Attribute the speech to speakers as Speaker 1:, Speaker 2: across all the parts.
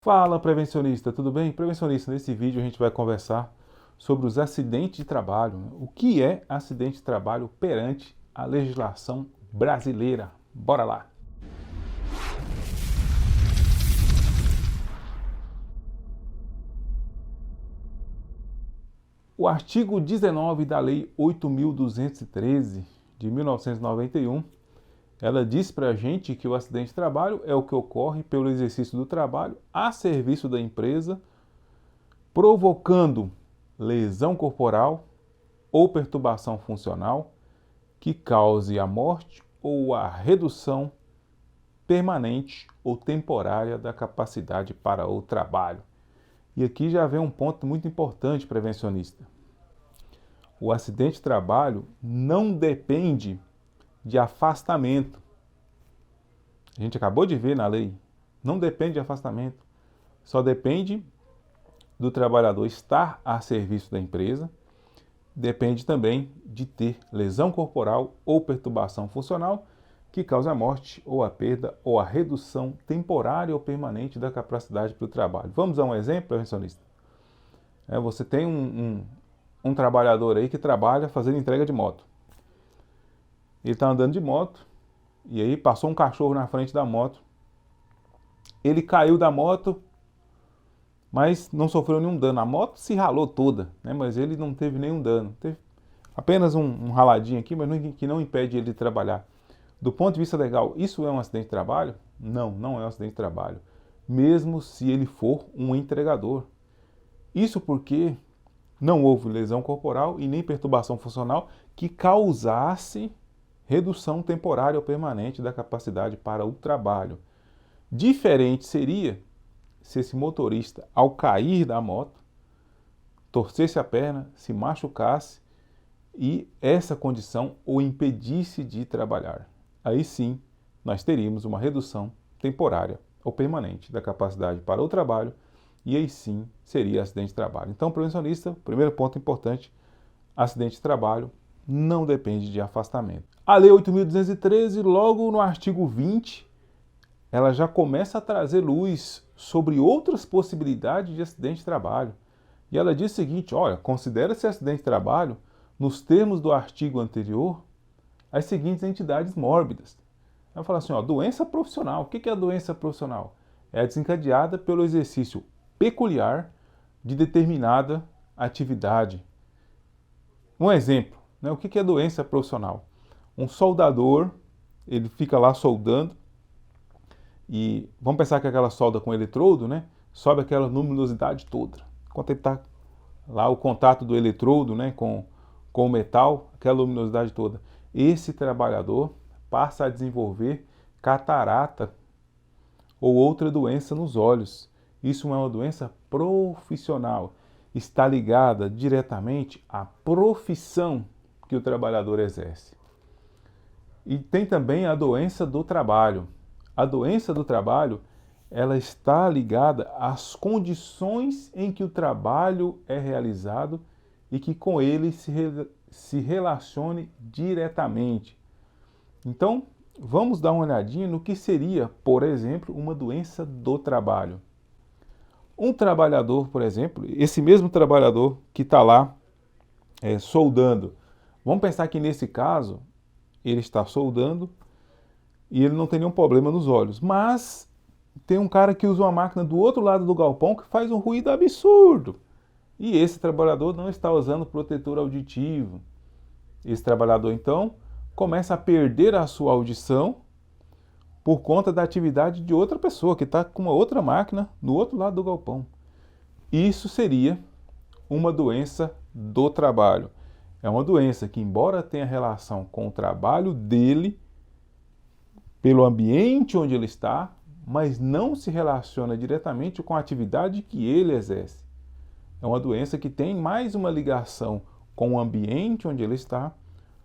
Speaker 1: Fala, prevencionista, tudo bem? Prevencionista, nesse vídeo a gente vai conversar sobre os acidentes de trabalho, né? O que é acidente de trabalho perante a legislação brasileira? Bora lá! O artigo 19 da Lei 8.213 de 1991, ela diz para a gente que o acidente de trabalho é o que ocorre pelo exercício do trabalho a serviço da empresa, provocando lesão corporal ou perturbação funcional que cause a morte ou a redução permanente ou temporária da capacidade para o trabalho. E aqui já vem um ponto muito importante, prevencionista. O acidente de trabalho não depende de afastamento. A gente acabou de ver na lei, não depende de afastamento. Só depende do trabalhador estar a serviço da empresa. Depende também de ter lesão corporal ou perturbação funcional que cause a morte ou a perda ou a redução temporária ou permanente da capacidade para o trabalho. Vamos a um exemplo, prevencionista? Você tem um trabalhador aí que trabalha fazendo entrega de moto. Ele está andando de moto e aí passou um cachorro na frente da moto. Ele caiu da moto, mas não sofreu nenhum dano. A moto se ralou toda, né? Mas ele não teve nenhum dano. Teve apenas um raladinho aqui, mas que não impede ele de trabalhar. Do ponto de vista legal, isso é um acidente de trabalho? Não, não é um acidente de trabalho. Mesmo se ele for um entregador. Isso porque não houve lesão corporal e nem perturbação funcional que causasse redução temporária ou permanente da capacidade para o trabalho. Diferente seria se esse motorista, ao cair da moto, torcesse a perna, se machucasse e essa condição o impedisse de trabalhar. Aí sim, nós teríamos uma redução temporária ou permanente da capacidade para o trabalho e aí sim seria acidente de trabalho. Então, prevencionista, primeiro ponto importante, acidente de trabalho não depende de afastamento. A Lei 8.213, logo no artigo 20, ela já começa a trazer luz sobre outras possibilidades de acidente de trabalho. E ela diz o seguinte, olha, considera-se acidente de trabalho, nos termos do artigo anterior, as seguintes entidades mórbidas. Ela fala assim, ó, doença profissional. O que é a doença profissional? É desencadeada pelo exercício peculiar de determinada atividade. Um exemplo, né? O que é doença profissional? Um soldador, ele fica lá soldando, e vamos pensar que aquela solda com eletrodo, né? Sobe aquela luminosidade toda. Enquanto ele está lá, o contato do eletrodo, né, com o metal, aquela luminosidade toda. Esse trabalhador passa a desenvolver catarata ou outra doença nos olhos. Isso é uma doença profissional. Está ligada diretamente à profissão que o trabalhador exerce. E tem também a doença do trabalho. A doença do trabalho, ela está ligada às condições em que o trabalho é realizado e que com ele se relacione diretamente. Então, vamos dar uma olhadinha no que seria, por exemplo, uma doença do trabalho. Um trabalhador, por exemplo, esse mesmo trabalhador que está lá soldando, vamos pensar que nesse caso, ele está soldando e ele não tem nenhum problema nos olhos. Mas tem um cara que usa uma máquina do outro lado do galpão que faz um ruído absurdo. E esse trabalhador não está usando protetor auditivo. Esse trabalhador, então, começa a perder a sua audição por conta da atividade de outra pessoa que está com uma outra máquina no outro lado do galpão. Isso seria uma doença do trabalho. É uma doença que, embora tenha relação com o trabalho dele, pelo ambiente onde ele está, mas não se relaciona diretamente com a atividade que ele exerce. É uma doença que tem mais uma ligação com o ambiente onde ele está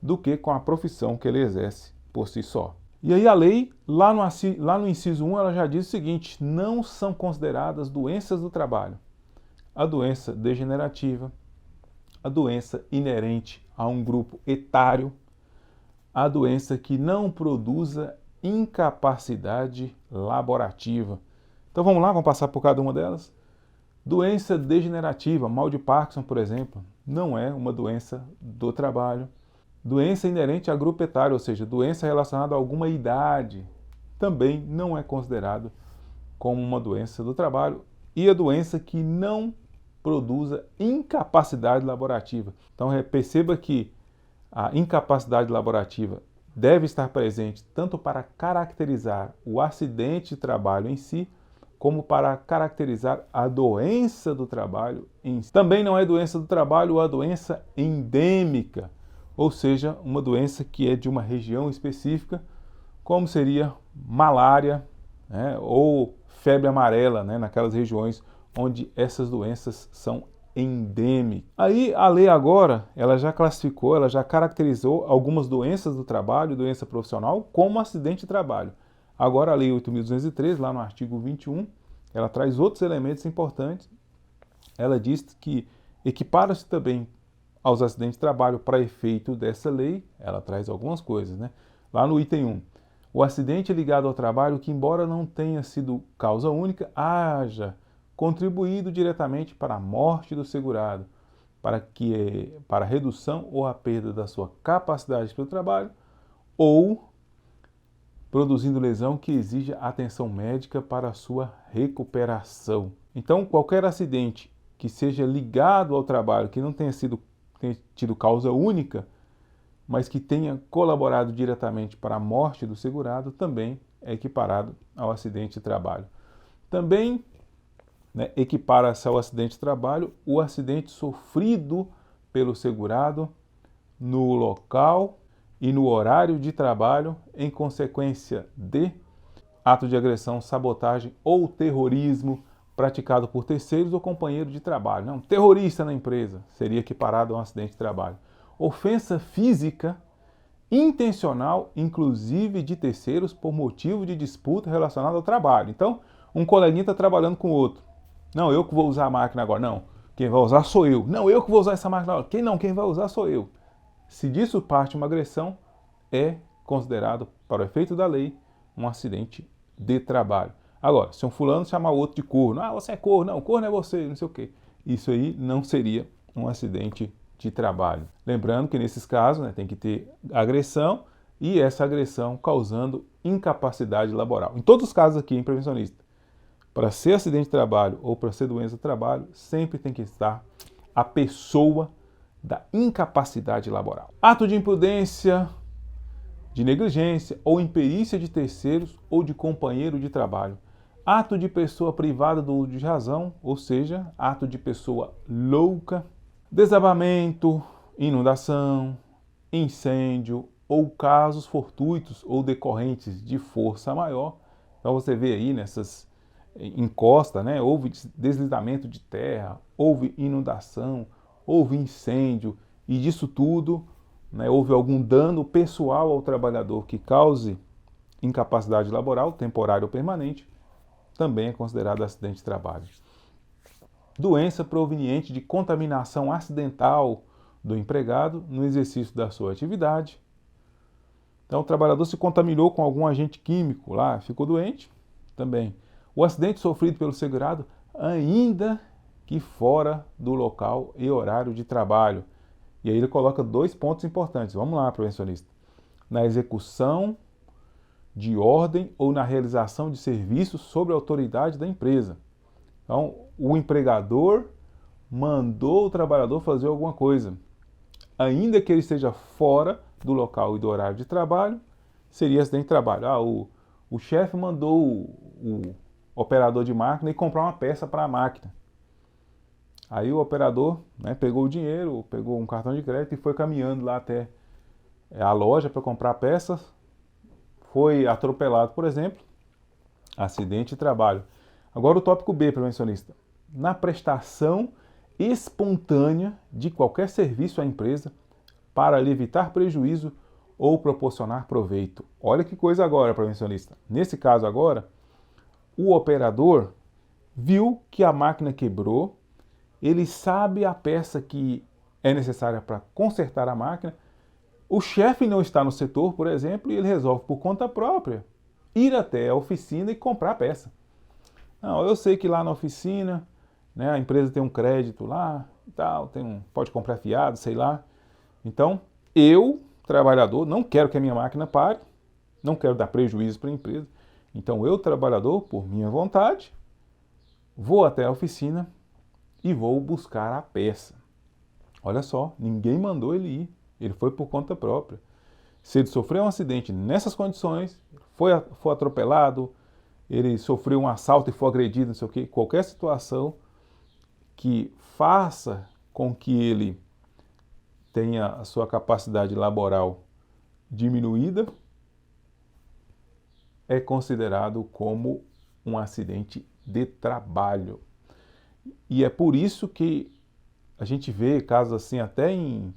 Speaker 1: do que com a profissão que ele exerce por si só. E aí a lei, lá no inciso 1, ela já diz o seguinte, não são consideradas doenças do trabalho a doença degenerativa, a doença inerente a um grupo etário, a doença que não produza incapacidade laborativa. Então Então vamos lá, vamos passar por cada uma delas. Doença degenerativa, mal de Parkinson, por exemplo, não é uma doença do trabalho. Doença inerente a grupo etário, ou seja, doença relacionada a alguma idade, também não é considerado como uma doença do trabalho. E a doença que não produza incapacidade laborativa. Então perceba que a incapacidade laborativa deve estar presente tanto para caracterizar o acidente de trabalho em si, como para caracterizar a doença do trabalho em si. Também não é doença do trabalho a doença endêmica, ou seja, uma doença que é de uma região específica, como seria malária, né, ou febre amarela, né, naquelas regiões onde essas doenças são endêmicas. Aí a lei agora, ela já classificou, ela já caracterizou algumas doenças do trabalho, doença profissional, como acidente de trabalho. Agora a lei 8.203, lá no artigo 21, ela traz outros elementos importantes. Ela diz que equipara-se também aos acidentes de trabalho para efeito dessa lei, ela traz algumas coisas, né? Lá no item 1, o acidente ligado ao trabalho que, embora não tenha sido causa única, haja contribuído diretamente para a morte do segurado, para a redução ou a perda da sua capacidade para o trabalho, ou produzindo lesão que exija atenção médica para a sua recuperação. Então, qualquer acidente que seja ligado ao trabalho, que não tenha tido causa única, mas que tenha colaborado diretamente para a morte do segurado, também é equiparado ao acidente de trabalho. Também, né, equipara-se ao acidente de trabalho o acidente sofrido pelo segurado no local e no horário de trabalho em consequência de ato de agressão, sabotagem ou terrorismo praticado por terceiros ou companheiro de trabalho. Não, terrorista na empresa seria equiparado a um acidente de trabalho. Ofensa física intencional, inclusive de terceiros, por motivo de disputa relacionada ao trabalho. Então, um coleguinha está trabalhando com outro. Não, eu que vou usar a máquina agora. Não, quem vai usar sou eu. Não, eu que vou usar essa máquina agora. Quem vai usar sou eu. Se disso parte uma agressão, é considerado, para o efeito da lei, um acidente de trabalho. Agora, se um fulano chamar o outro de corno, você é corno, não, corno é você, não sei o quê. Isso aí não seria um acidente de trabalho. Lembrando que nesses casos, né, tem que ter agressão e essa agressão causando incapacidade laboral. Em todos os casos aqui em prevencionista, para ser acidente de trabalho ou para ser doença de trabalho, sempre tem que estar a pessoa da incapacidade laboral. Ato de imprudência, de negligência ou imperícia de terceiros ou de companheiro de trabalho. Ato de pessoa privada do uso de razão, ou seja, ato de pessoa louca. Desabamento, inundação, incêndio ou casos fortuitos ou decorrentes de força maior. Então você vê aí nessas encostas, né? Houve deslizamento de terra, houve inundação, houve incêndio e disso tudo, né, houve algum dano pessoal ao trabalhador que cause incapacidade laboral, temporária ou permanente, também é considerado acidente de trabalho. Doença proveniente de contaminação acidental do empregado no exercício da sua atividade. Então, o trabalhador se contaminou com algum agente químico lá, ficou doente, também. O acidente sofrido pelo segurado, ainda que fora do local e horário de trabalho. E aí ele coloca dois pontos importantes. Vamos lá, prevencionista. Na execução de ordem ou na realização de serviços sob a autoridade da empresa. Então, o empregador mandou o trabalhador fazer alguma coisa. Ainda que ele esteja fora do local e do horário de trabalho, seria acidente de trabalho. O chefe mandou o operador de máquina ir comprar uma peça para a máquina. Aí o operador, né, pegou o dinheiro, pegou um cartão de crédito e foi caminhando lá até a loja para comprar peças. Foi atropelado, por exemplo, acidente de trabalho. Agora o tópico B, prevencionista. Na prestação espontânea de qualquer serviço à empresa para lhe evitar prejuízo ou proporcionar proveito. Olha que coisa agora, prevencionista. Nesse caso agora, o operador viu que a máquina quebrou, ele sabe a peça que é necessária para consertar a máquina, o chefe não está no setor, por exemplo, e ele resolve por conta própria ir até a oficina e comprar a peça. Não, eu sei que lá na oficina, né, a empresa tem um crédito lá e tal, pode comprar fiado, sei lá. Então, eu, trabalhador, não quero que a minha máquina pare, não quero dar prejuízo para a empresa. Então, eu, trabalhador, por minha vontade, vou até a oficina e vou buscar a peça. Olha só, ninguém mandou ele ir, ele foi por conta própria. Se ele sofreu um acidente nessas condições, foi atropelado, ele sofreu um assalto e foi agredido, não sei o quê, qualquer situação que faça com que ele tenha a sua capacidade laboral diminuída, é considerado como um acidente de trabalho. E é por isso que a gente vê casos assim até em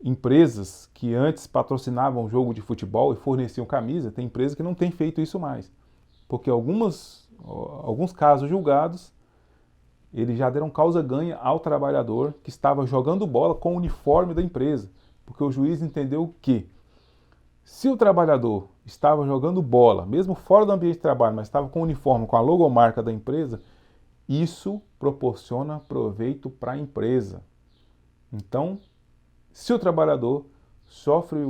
Speaker 1: empresas que antes patrocinavam jogo de futebol e forneciam camisa, tem empresa que não tem feito isso mais. Porque alguns casos julgados, eles já deram causa-ganha ao trabalhador que estava jogando bola com o uniforme da empresa. Porque o juiz entendeu que se o trabalhador estava jogando bola, mesmo fora do ambiente de trabalho, mas estava com o uniforme, com a logomarca da empresa, isso proporciona proveito para a empresa. Então, se o trabalhador sofre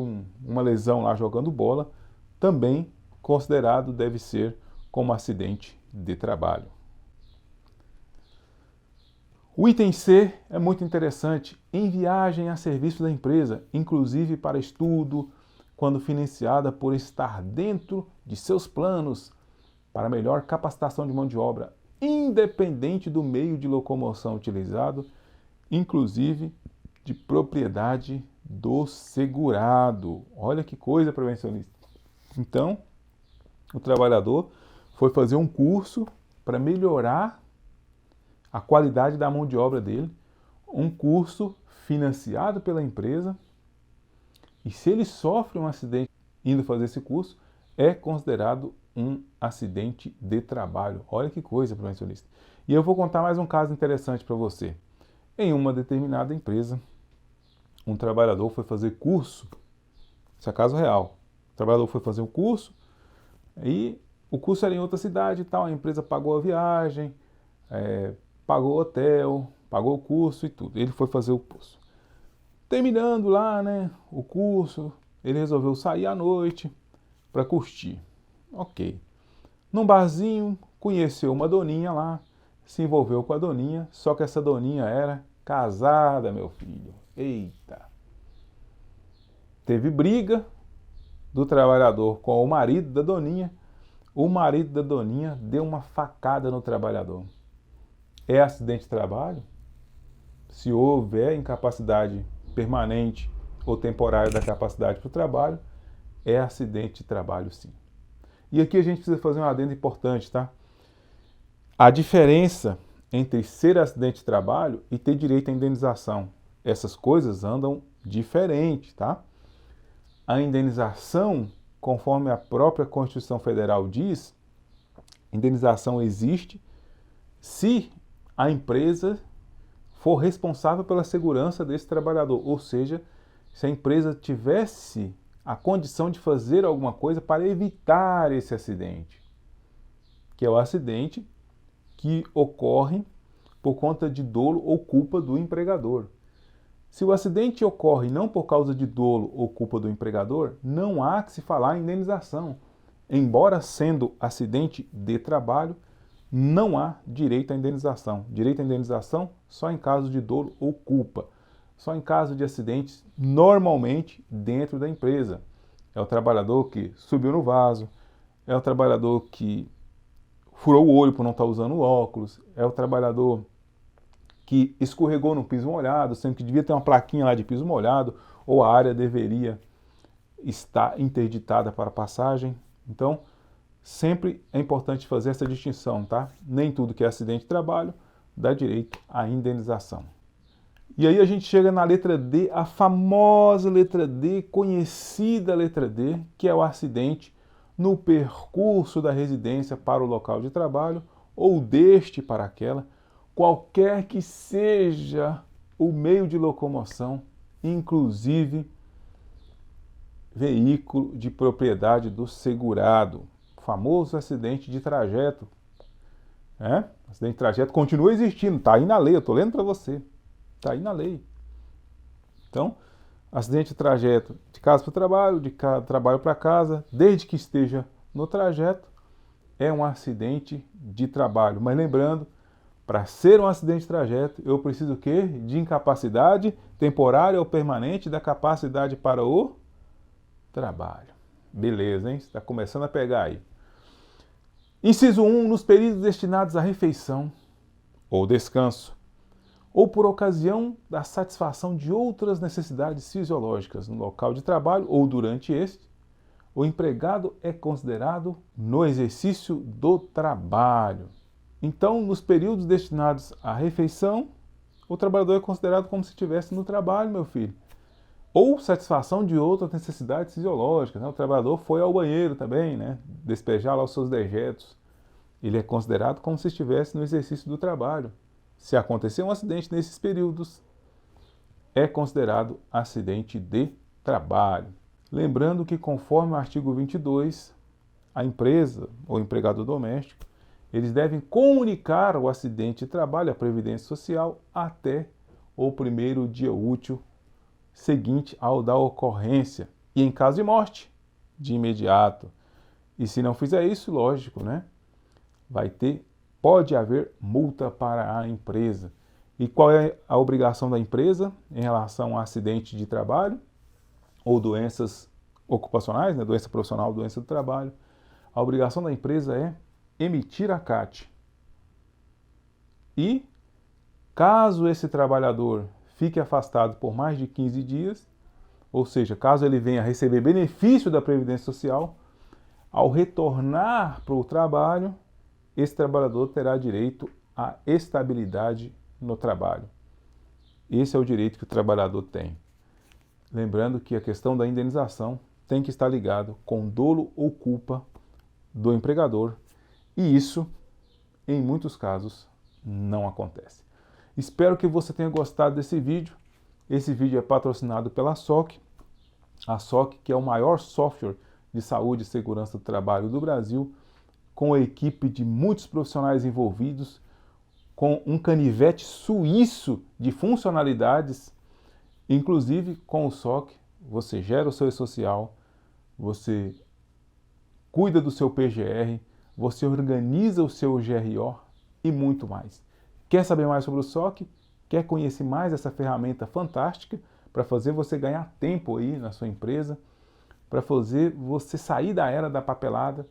Speaker 1: uma lesão lá jogando bola, também considerado deve ser como acidente de trabalho. O item C é muito interessante. Em viagem a serviço da empresa, inclusive para estudo, quando financiada por estar dentro de seus planos para melhor capacitação de mão de obra, independente do meio de locomoção utilizado, inclusive de propriedade do segurado. Olha que coisa, prevencionista. Então, o trabalhador foi fazer um curso para melhorar a qualidade da mão de obra dele, um curso financiado pela empresa, e se ele sofre um acidente indo fazer esse curso, é considerado um acidente de trabalho. Olha que coisa, prevencionista. E eu vou contar mais um caso interessante para você. Em uma determinada empresa, um trabalhador foi fazer curso, isso é caso real, o trabalhador foi fazer um curso, e o curso era em outra cidade e tal, a empresa pagou a viagem, pagou o hotel, pagou o curso e tudo. Ele foi fazer o curso. Terminando lá, né, o curso, ele resolveu sair à noite para curtir. Ok. Num barzinho, conheceu uma doninha lá, se envolveu com a doninha, só que essa doninha era casada, meu filho. Eita! Teve briga do trabalhador com o marido da doninha. O marido da doninha deu uma facada no trabalhador. É acidente de trabalho? Se houver incapacidade permanente ou temporária da capacidade para o trabalho, é acidente de trabalho, sim. E aqui a gente precisa fazer um adendo importante, tá? A diferença entre ser acidente de trabalho e ter direito à indenização. Essas coisas andam diferentes, tá? A indenização, conforme a própria Constituição Federal diz, indenização existe se a empresa for responsável pela segurança desse trabalhador, ou seja, se a empresa tivesse a condição de fazer alguma coisa para evitar esse acidente, que é o acidente que ocorre por conta de dolo ou culpa do empregador. Se o acidente ocorre não por causa de dolo ou culpa do empregador, não há que se falar em indenização. Embora sendo acidente de trabalho, não há direito à indenização. Direito à indenização só em caso de dolo ou culpa. Só em caso de acidentes, normalmente dentro da empresa. É o trabalhador que subiu no vaso, é o trabalhador que furou o olho por não estar usando óculos, é o trabalhador que escorregou no piso molhado, sendo que devia ter uma plaquinha lá de piso molhado, ou a área deveria estar interditada para passagem. Então, sempre é importante fazer essa distinção, tá? Nem tudo que é acidente de trabalho dá direito à indenização. E aí a gente chega na letra D, a famosa letra D, conhecida letra D, que é o acidente no percurso da residência para o local de trabalho ou deste para aquela, qualquer que seja o meio de locomoção, inclusive veículo de propriedade do segurado. O famoso acidente de trajeto, Acidente de trajeto continua existindo, está aí na lei, eu estou lendo para você. Está aí na lei. Então, acidente de trajeto de casa para o trabalho, de trabalho para casa, desde que esteja no trajeto, é um acidente de trabalho. Mas lembrando, para ser um acidente de trajeto, eu preciso o quê? De incapacidade temporária ou permanente da capacidade para o trabalho. Beleza, hein? Está começando a pegar aí. Inciso 1. Nos períodos destinados à refeição ou descanso, ou por ocasião da satisfação de outras necessidades fisiológicas no local de trabalho ou durante este, o empregado é considerado no exercício do trabalho. Então, nos períodos destinados à refeição, o trabalhador é considerado como se estivesse no trabalho, meu filho. Ou satisfação de outras necessidades fisiológicas. O trabalhador foi ao banheiro também, despejar lá os seus dejetos. Ele é considerado como se estivesse no exercício do trabalho. Se acontecer um acidente nesses períodos, é considerado acidente de trabalho. Lembrando que, conforme o artigo 22, a empresa ou empregado doméstico, eles devem comunicar o acidente de trabalho à Previdência Social até o primeiro dia útil seguinte ao da ocorrência. E em caso de morte, de imediato. E se não fizer isso, lógico, pode haver multa para a empresa. E qual é a obrigação da empresa em relação a acidente de trabalho ou doenças ocupacionais, doença profissional, doença do trabalho? A obrigação da empresa é emitir a CAT. E, caso esse trabalhador fique afastado por mais de 15 dias, ou seja, caso ele venha a receber benefício da Previdência Social, ao retornar para o trabalho, esse trabalhador terá direito à estabilidade no trabalho. Esse é o direito que o trabalhador tem. Lembrando que a questão da indenização tem que estar ligado com dolo ou culpa do empregador, e isso, em muitos casos, não acontece. Espero que você tenha gostado desse vídeo. Esse vídeo é patrocinado pela SOC, a SOC, que é o maior software de saúde e segurança do trabalho do Brasil, com a equipe de muitos profissionais envolvidos, com um canivete suíço de funcionalidades. Inclusive, com o SOC, você gera o seu e-social, você cuida do seu PGR, você organiza o seu GRO e muito mais. Quer saber mais sobre o SOC? Quer conhecer mais essa ferramenta fantástica para fazer você ganhar tempo aí na sua empresa, para fazer você sair da era da papelada,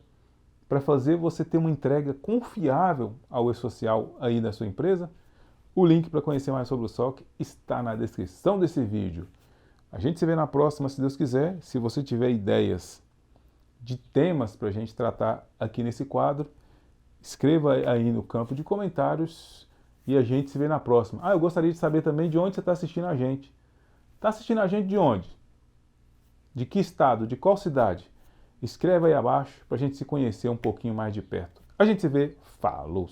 Speaker 1: para fazer você ter uma entrega confiável ao e-social aí da sua empresa? O link para conhecer mais sobre o SOC está na descrição desse vídeo. A gente se vê na próxima, se Deus quiser. Se você tiver ideias de temas para a gente tratar aqui nesse quadro, escreva aí no campo de comentários e a gente se vê na próxima. Eu gostaria de saber também de onde você está assistindo a gente. Está assistindo a gente de onde? De que estado? De qual cidade? Escreva aí abaixo para a gente se conhecer um pouquinho mais de perto. A gente se vê. Falou!